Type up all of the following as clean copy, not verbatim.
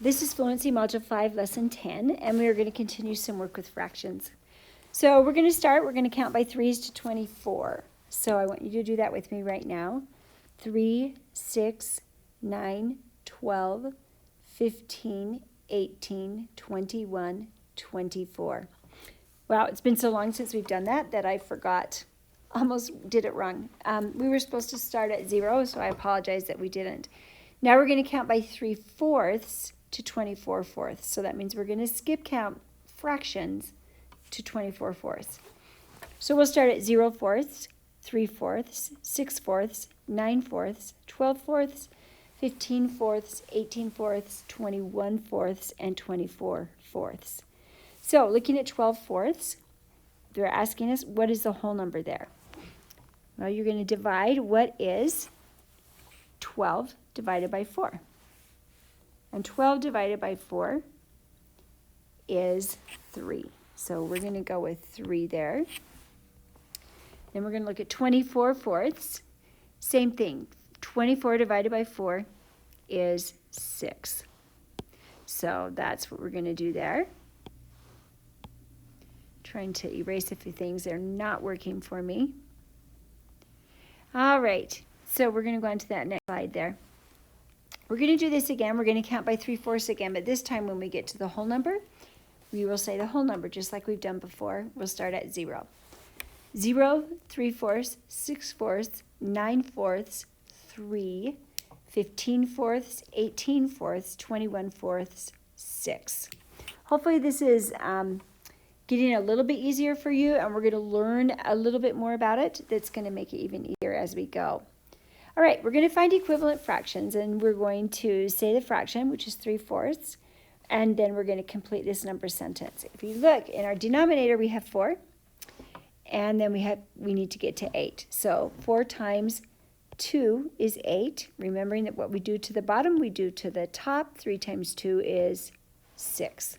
This is Fluency Module 5, Lesson 10, and we are going to continue some work with fractions. So we're going to count by threes to 24. So I want you to do that with me right now. 3, 6, 9, 12, 15, 18, 21, 24. Wow, it's been so long since we've done that I forgot. Almost did it wrong. We were supposed to start at 0, so I apologize that we didn't. Now we're going to count by 3/4 to 24/4. So that means we're going to skip count fractions to 24/4. So we'll start at 0/4, 3/4, 6/4, 9/4, 12/4, 15/4, 18/4, 21/4, and 24/4. So looking at 12/4, they're asking us, what is the whole number there? Well, you're going to divide what is 12 divided by 4. And 12 divided by 4 is 3. So we're going to go with 3 there. Then we're going to look at 24/4. Same thing. 24 divided by 4 is 6. So that's what we're going to do there. Trying to erase a few things. They're not working for me. All right. So we're going to go on to that next slide there. We're going to do this again. We're going to count by 3/4 again, but this time when we get to the whole number, we will say the whole number just like we've done before. We'll start at 0. 0, 3/4, 6/4, 9/4, 3, 15/4, 18/4, 21/4, 6. Hopefully this is getting a little bit easier for you, and we're going to learn a little bit more about it. That's going to make it even easier as we go. All right, we're going to find equivalent fractions, and we're going to say the fraction, which is 3/4, and then we're going to complete this number sentence. If you look, in our denominator, we have 4, and then we need to get to 8. So 4 times 2 is 8. Remembering that what we do to the bottom, we do to the top. 3 times 2 is 6.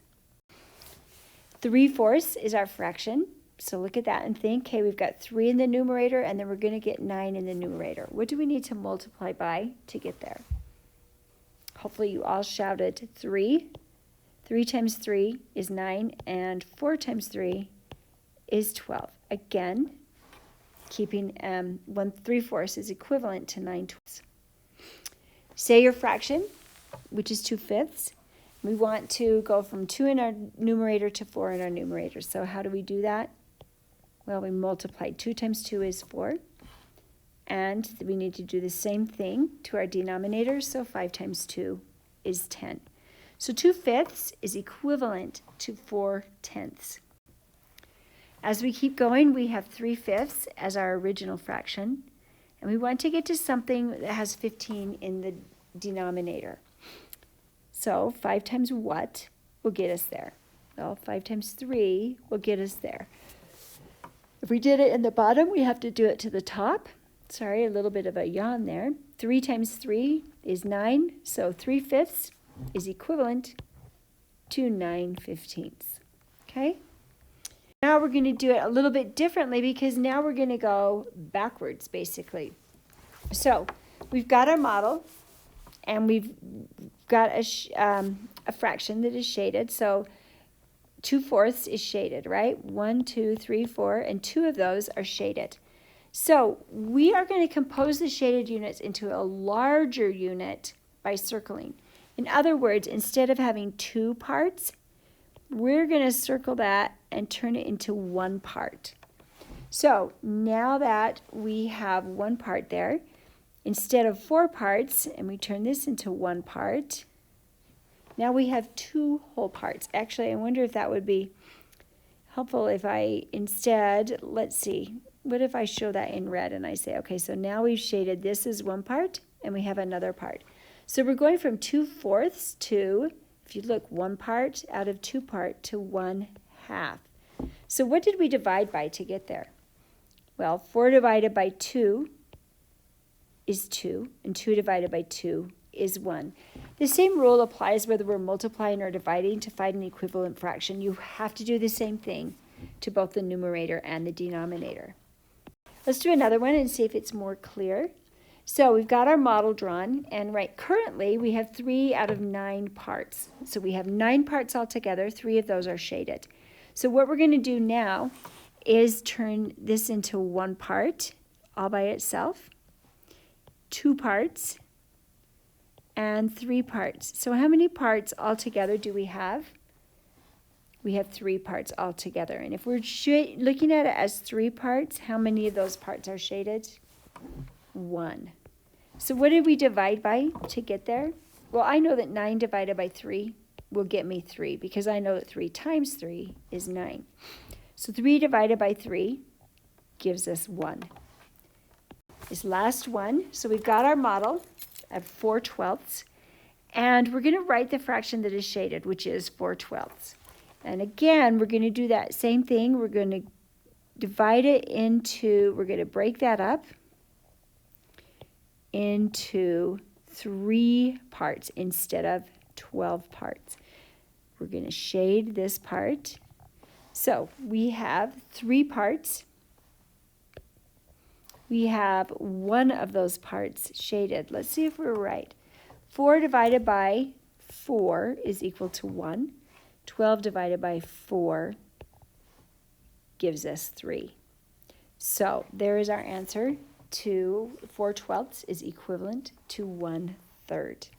3/4 is our fraction. So look at that and think, okay, we've got 3 in the numerator, and then we're going to get 9 in the numerator. What do we need to multiply by to get there? Hopefully you all shouted 3. 3 times 3 is 9, and 4 times 3 is 12. Again, keeping 3/4 is equivalent to 9/12. Say your fraction, which is 2/5. We want to go from 2 in our numerator to 4 in our numerator. So how do we do that? Well, we multiply. 2 times 2 is 4. And we need to do the same thing to our denominator. So 5 times 2 is 10. So 2/5 is equivalent to 4/10. As we keep going, we have 3/5 as our original fraction. And we want to get to something that has 15 in the denominator. So 5 times what will get us there? Well, 5 times 3 will get us there. If we did it in the bottom, we have to do it to the top. Sorry, a little bit of a yawn there. 3 times 3 is 9, so 3/5 is equivalent to 9/15. Okay? Now we're going to do it a little bit differently because now we're going to go backwards, basically. So we've got our model, and we've got a fraction that is shaded. So 2/4 is shaded, right? 1, 2, 3, 4, and 2 of those are shaded. So we are going to compose the shaded units into a larger unit by circling. In other words, instead of having 2 parts, we're going to circle that and turn it into 1 part. So now that we have 1 part there, instead of 4 parts, and we turn this into 1 part, now we have 2 whole parts. Actually, I wonder if that would be helpful if I instead, let's see, what if I show that in red and I say, okay, so now we've shaded this as 1 part and we have another part. So we're going from 2/4 to, if you look, 1 part out of 2 part to 1/2. So what did we divide by to get there? Well, 4 divided by 2 is 2, and 2 divided by 2 is 1. The same rule applies whether we're multiplying or dividing to find an equivalent fraction. You have to do the same thing to both the numerator and the denominator. Let's do another one and see if it's more clear. So we've got our model drawn, and currently we have 3 out of 9 parts. So we have 9 parts altogether, 3 of those are shaded. So what we're going to do now is turn this into 1 part all by itself, 2 parts, and 3 parts. So how many parts altogether do we have? We have 3 parts altogether. And if we're looking at it as 3 parts, how many of those parts are shaded? 1. So what did we divide by to get there? Well, I know that 9 divided by 3 will get me 3 because I know that 3 times 3 is 9. So 3 divided by 3 gives us 1. This last one, so we've got our model of 4/12, and we're going to write the fraction that is shaded, which is 4/12. And again, we're going to do that same thing. We're going to divide it into, we're going to break that up into 3 parts instead of 12 parts. We're going to shade this part. So we have 3 parts. We have 1 of those parts shaded. Let's see if we're right. 4 divided by 4 is equal to 1. 12 divided by 4 gives us 3. So there is our answer to 4/12 is equivalent to 1/3.